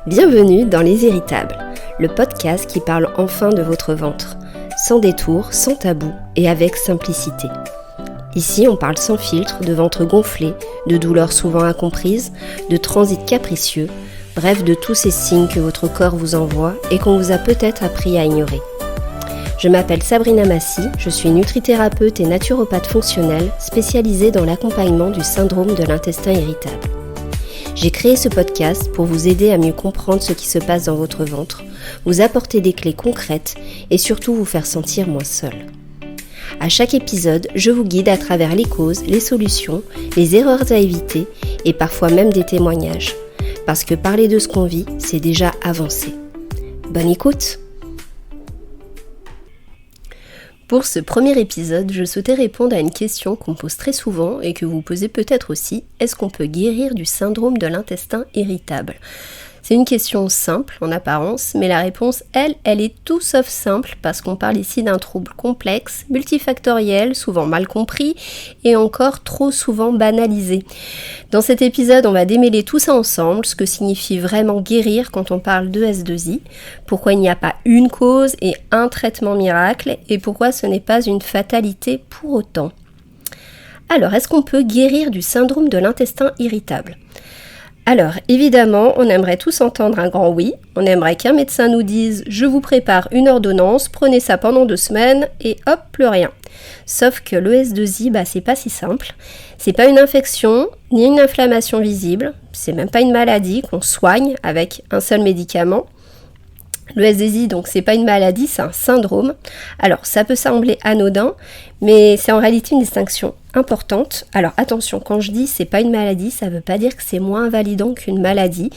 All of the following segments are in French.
Bienvenue dans Les Irritables, le podcast qui parle enfin de votre ventre, sans détour, sans tabou et avec simplicité. Ici, on parle sans filtre de ventre gonflé, de douleurs souvent incomprises, de transit capricieux, bref de tous ces signes que votre corps vous envoie et qu'on vous a peut-être appris à ignorer. Je m'appelle Sabrina Massy, je suis nutrithérapeute et naturopathe fonctionnelle spécialisée dans l'accompagnement du syndrome de l'intestin irritable. J'ai créé ce podcast pour vous aider à mieux comprendre ce qui se passe dans votre ventre, vous apporter des clés concrètes et surtout vous faire sentir moins seul. À chaque épisode, je vous guide à travers les causes, les solutions, les erreurs à éviter et parfois même des témoignages. Parce que parler de ce qu'on vit, c'est déjà avancer. Bonne écoute! Pour ce premier épisode, je souhaitais répondre à une question qu'on me pose très souvent et que vous posez peut-être aussi. Est-ce qu'on peut guérir du syndrome de l'intestin irritable ? C'est une question simple en apparence, mais la réponse, elle est tout sauf simple parce qu'on parle ici d'un trouble complexe, multifactoriel, souvent mal compris et encore trop souvent banalisé. Dans cet épisode, on va démêler tout ça ensemble, ce que signifie vraiment guérir quand on parle de S2I, pourquoi il n'y a pas une cause et un traitement miracle et pourquoi ce n'est pas une fatalité pour autant. Alors, est-ce qu'on peut guérir du syndrome de l'intestin irritable ? Alors, évidemment, on aimerait tous entendre un grand oui. On aimerait qu'un médecin nous dise « Je vous prépare une ordonnance, prenez ça pendant 2 semaines et hop, plus rien ». Sauf que le S2I, c'est pas si simple. C'est pas une infection, ni une inflammation visible. C'est même pas une maladie qu'on soigne avec un seul médicament. Le S2I, donc, c'est pas une maladie, c'est un syndrome. Alors, ça peut sembler anodin, mais c'est en réalité une distinction importante. Alors, attention, quand je dis c'est pas une maladie, ça veut pas dire que c'est moins invalidant qu'une maladie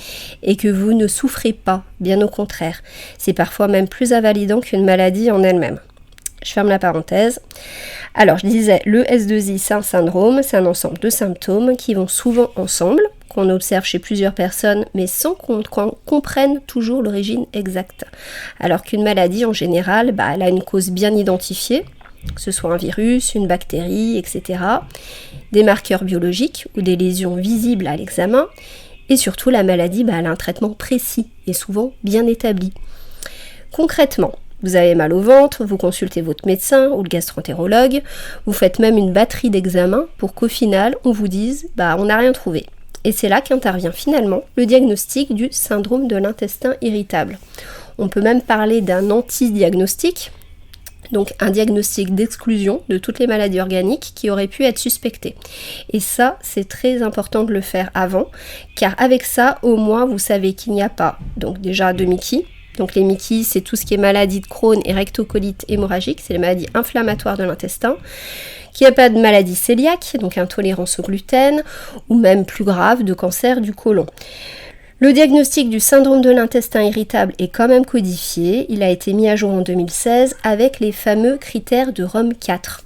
et que vous ne souffrez pas, bien au contraire. C'est parfois même plus invalidant qu'une maladie en elle-même. Je ferme la parenthèse. Alors, je disais, le S2I, c'est un syndrome, c'est un ensemble de symptômes qui vont souvent ensemble, qu'on observe chez plusieurs personnes, mais sans qu'on comprenne toujours l'origine exacte. Alors qu'une maladie, en général, elle a une cause bien identifiée, que ce soit un virus, une bactérie, etc. Des marqueurs biologiques ou des lésions visibles à l'examen. Et surtout, la maladie, elle a un traitement précis et souvent bien établi. Concrètement, vous avez mal au ventre, vous consultez votre médecin ou le gastro-entérologue, vous faites même une batterie d'examens pour qu'au final, on vous dise « on n'a rien trouvé ». Et c'est là qu'intervient finalement le diagnostic du syndrome de l'intestin irritable. On peut même parler d'un anti-diagnostic, donc un diagnostic d'exclusion de toutes les maladies organiques qui auraient pu être suspectées. Et ça, c'est très important de le faire avant, car avec ça, au moins, vous savez qu'il n'y a pas, donc déjà de Mickey. Donc les Mickey, c'est tout ce qui est maladie de Crohn et rectocolite hémorragique, c'est les maladies inflammatoires de l'intestin, qu'il n'y a pas de maladie cœliaque, donc intolérance au gluten, ou même plus grave, de cancer du côlon. Le diagnostic du syndrome de l'intestin irritable est quand même codifié, il a été mis à jour en 2016 avec les fameux critères de Rome 4.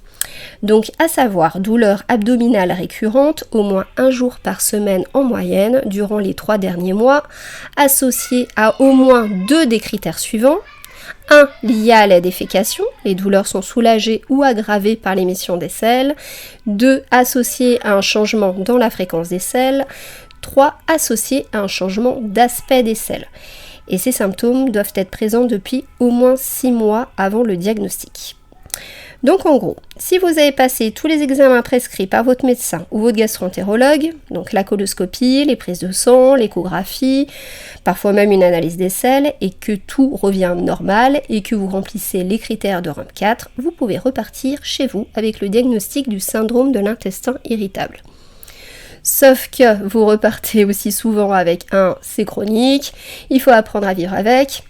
Donc à savoir douleur abdominale récurrente, au moins 1 jour par semaine en moyenne durant les 3 derniers mois, associée à au moins 2 des critères suivants. 1. Lié à la défécation, les douleurs sont soulagées ou aggravées par l'émission des selles. 2. Associé à un changement dans la fréquence des selles. 3. Associé à un changement d'aspect des selles. Et ces symptômes doivent être présents depuis au moins 6 mois avant le diagnostic. Donc en gros, si vous avez passé tous les examens prescrits par votre médecin ou votre gastro-entérologue, donc la coloscopie, les prises de sang, l'échographie, parfois même une analyse des selles, et que tout revient normal et que vous remplissez les critères de Rome 4, vous pouvez repartir chez vous avec le diagnostic du syndrome de l'intestin irritable. Sauf que vous repartez aussi souvent avec c'est chronique, il faut apprendre à vivre avec.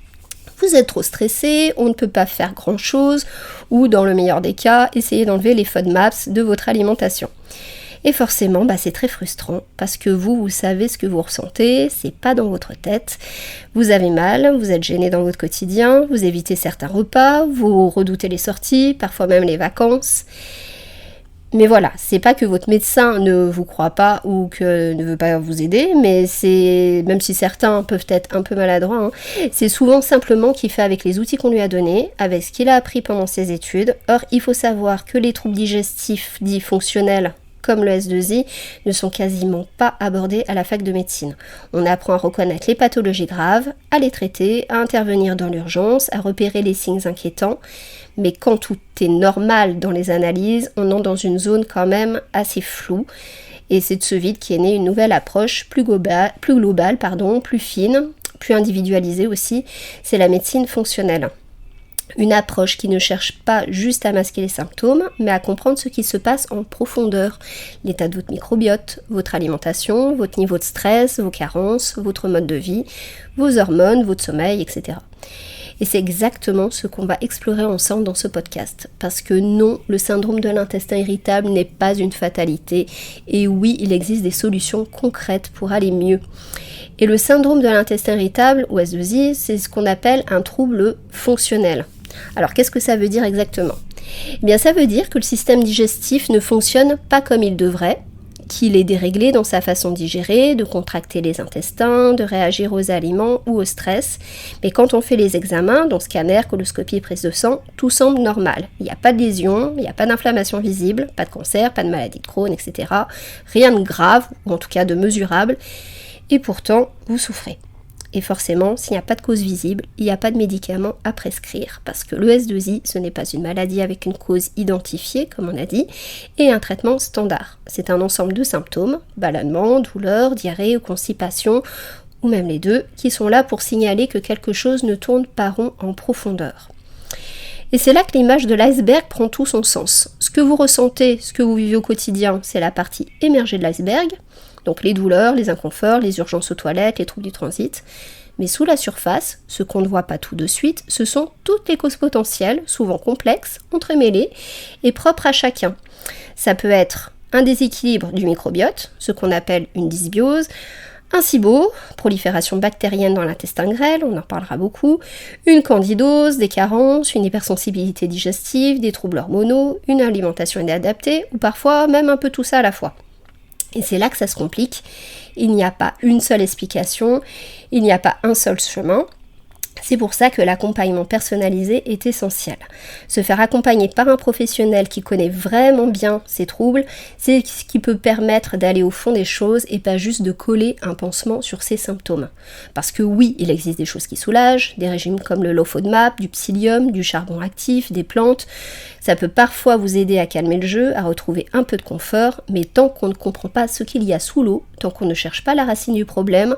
Vous êtes trop stressé, on ne peut pas faire grand chose, ou dans le meilleur des cas, essayez d'enlever les FODMAPs de votre alimentation. Et forcément, c'est très frustrant, parce que vous savez ce que vous ressentez, c'est pas dans votre tête. Vous avez mal, vous êtes gêné dans votre quotidien, vous évitez certains repas, vous redoutez les sorties, parfois même les vacances. Mais voilà, c'est pas que votre médecin ne vous croit pas ou que ne veut pas vous aider, mais c'est, même si certains peuvent être un peu maladroits, c'est souvent simplement qu'il fait avec les outils qu'on lui a donnés, avec ce qu'il a appris pendant ses études. Or, il faut savoir que les troubles digestifs dits fonctionnels, comme le S2I, ne sont quasiment pas abordés à la fac de médecine. On apprend à reconnaître les pathologies graves, à les traiter, à intervenir dans l'urgence, à repérer les signes inquiétants. Mais quand tout est normal dans les analyses, on entre dans une zone quand même assez floue. Et c'est de ce vide qu'est née une nouvelle approche plus globale, plus fine, plus individualisée aussi. C'est la médecine fonctionnelle. Une approche qui ne cherche pas juste à masquer les symptômes, mais à comprendre ce qui se passe en profondeur. L'état de votre microbiote, votre alimentation, votre niveau de stress, vos carences, votre mode de vie, vos hormones, votre sommeil, etc. Et c'est exactement ce qu'on va explorer ensemble dans ce podcast. Parce que non, le syndrome de l'intestin irritable n'est pas une fatalité. Et oui, il existe des solutions concrètes pour aller mieux. Et le syndrome de l'intestin irritable, ou S2I, c'est ce qu'on appelle un trouble fonctionnel. Alors, qu'est-ce que ça veut dire exactement ? Eh bien, ça veut dire que le système digestif ne fonctionne pas comme il devrait, qu'il est déréglé dans sa façon de digérer, de contracter les intestins, de réagir aux aliments ou au stress. Mais quand on fait les examens, donc scanner, coloscopie, prise de sang, tout semble normal. Il n'y a pas de lésion, il n'y a pas d'inflammation visible, pas de cancer, pas de maladie de Crohn, etc. Rien de grave, ou en tout cas de mesurable. Et pourtant, vous souffrez. Et forcément, s'il n'y a pas de cause visible, il n'y a pas de médicament à prescrire. Parce que le S2I, ce n'est pas une maladie avec une cause identifiée, comme on a dit, et un traitement standard. C'est un ensemble de symptômes, ballonnement, douleur, diarrhée ou constipation, ou même les deux, qui sont là pour signaler que quelque chose ne tourne pas rond en profondeur. Et c'est là que l'image de l'iceberg prend tout son sens. Ce que vous ressentez, ce que vous vivez au quotidien, c'est la partie émergée de l'iceberg, donc les douleurs, les inconforts, les urgences aux toilettes, les troubles du transit. Mais sous la surface, ce qu'on ne voit pas tout de suite, ce sont toutes les causes potentielles, souvent complexes, entremêlées et propres à chacun. Ça peut être un déséquilibre du microbiote, ce qu'on appelle une dysbiose, un SIBO, prolifération bactérienne dans l'intestin grêle, on en parlera beaucoup, une candidose, des carences, une hypersensibilité digestive, des troubles hormonaux, une alimentation inadaptée, ou parfois même un peu tout ça à la fois. Et c'est là que ça se complique. Il n'y a pas une seule explication, il n'y a pas un seul chemin. C'est pour ça que l'accompagnement personnalisé est essentiel. Se faire accompagner par un professionnel qui connaît vraiment bien ses troubles, c'est ce qui peut permettre d'aller au fond des choses et pas juste de coller un pansement sur ses symptômes. Parce que oui, il existe des choses qui soulagent, des régimes comme le low FODMAP, du psyllium, du charbon actif, des plantes. Ça peut parfois vous aider à calmer le jeu, à retrouver un peu de confort, mais tant qu'on ne comprend pas ce qu'il y a sous l'eau, tant qu'on ne cherche pas la racine du problème,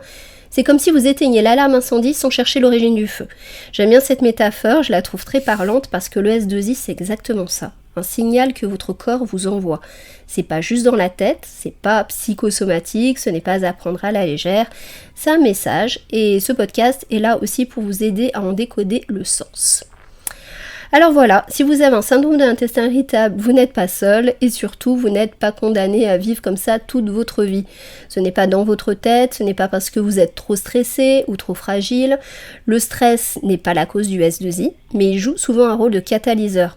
c'est comme si vous éteigniez l'alarme incendie sans chercher l'origine du feu. J'aime bien cette métaphore, je la trouve très parlante parce que le S2I c'est exactement ça. Un signal que votre corps vous envoie. C'est pas juste dans la tête, c'est pas psychosomatique, ce n'est pas à prendre à la légère. C'est un message et ce podcast est là aussi pour vous aider à en décoder le sens. Alors voilà, si vous avez un syndrome de l'intestin irritable, vous n'êtes pas seul et surtout vous n'êtes pas condamné à vivre comme ça toute votre vie. Ce n'est pas dans votre tête, ce n'est pas parce que vous êtes trop stressé ou trop fragile. Le stress n'est pas la cause du S2I, mais il joue souvent un rôle de catalyseur.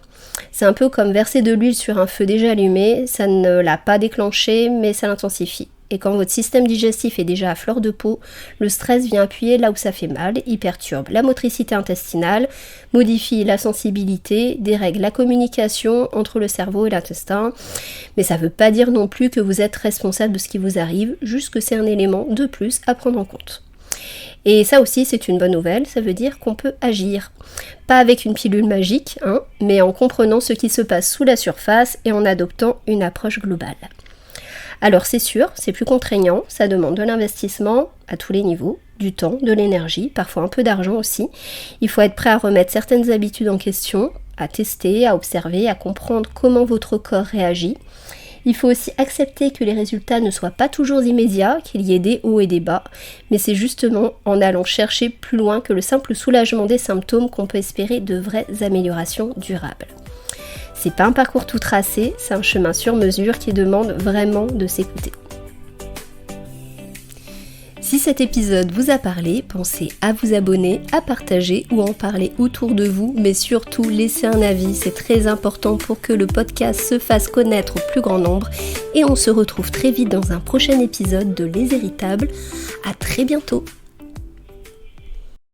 C'est un peu comme verser de l'huile sur un feu déjà allumé, ça ne l'a pas déclenché, mais ça l'intensifie. Et quand votre système digestif est déjà à fleur de peau, le stress vient appuyer là où ça fait mal, il perturbe la motricité intestinale, modifie la sensibilité, dérègle la communication entre le cerveau et l'intestin. Mais ça ne veut pas dire non plus que vous êtes responsable de ce qui vous arrive, juste que c'est un élément de plus à prendre en compte. Et ça aussi c'est une bonne nouvelle, ça veut dire qu'on peut agir. Pas avec une pilule magique, mais en comprenant ce qui se passe sous la surface et en adoptant une approche globale. Alors c'est sûr, c'est plus contraignant, ça demande de l'investissement à tous les niveaux, du temps, de l'énergie, parfois un peu d'argent aussi. Il faut être prêt à remettre certaines habitudes en question, à tester, à observer, à comprendre comment votre corps réagit. Il faut aussi accepter que les résultats ne soient pas toujours immédiats, qu'il y ait des hauts et des bas, mais c'est justement en allant chercher plus loin que le simple soulagement des symptômes qu'on peut espérer de vraies améliorations durables. C'est pas un parcours tout tracé, c'est un chemin sur mesure qui demande vraiment de s'écouter. Si cet épisode vous a parlé, pensez à vous abonner, à partager ou en parler autour de vous, mais surtout laissez un avis, c'est très important pour que le podcast se fasse connaître au plus grand nombre. Et on se retrouve très vite dans un prochain épisode de Les Irritables. À très bientôt.